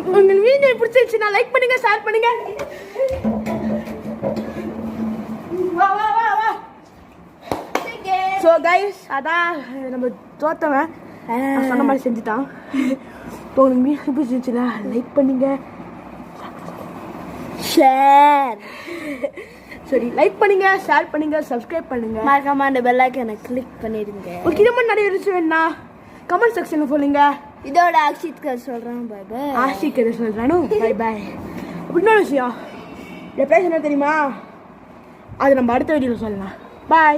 உங்களுக்கு வீடியோ பிடிச்சிருந்துச்சுன்னா லைக் பண்ணுங்க, ஷேர் பண்ணுங்க. ஸோ கைஸ், அதான் நம்ம தோத்தவன் சொன்ன மாதிரி செஞ்சுட்டான். இப்போ உங்களுக்கு வீடியோ பிடிச்சிருந்துச்சுன்னா லைக் பண்ணுங்க, ஷேர் சரி லைக் பண்ணுங்க, ஷேர் பண்ணுங்க, சப்ஸ்கிரைப் பண்ணுங்க, மறக்காம அந்த பெல் ஐகானை கிளிக் பண்ணிடுங்க. உங்களுக்கு இது மாதிரி நிறைய விஷயம் வேணா கமெண்ட் செக்ஷனில் சொல்லுங்க. இதோட ஆக்ஷித்கர் சொல்கிறேன், பை பை. ஆஷிக் சொல்கிறானு பை பை. இன்னொரு விஷயம், என் பேச என்ன தெரியுமா, அது நம்ம அடுத்த வீடியோவில் சொல்லலாம். பாய்.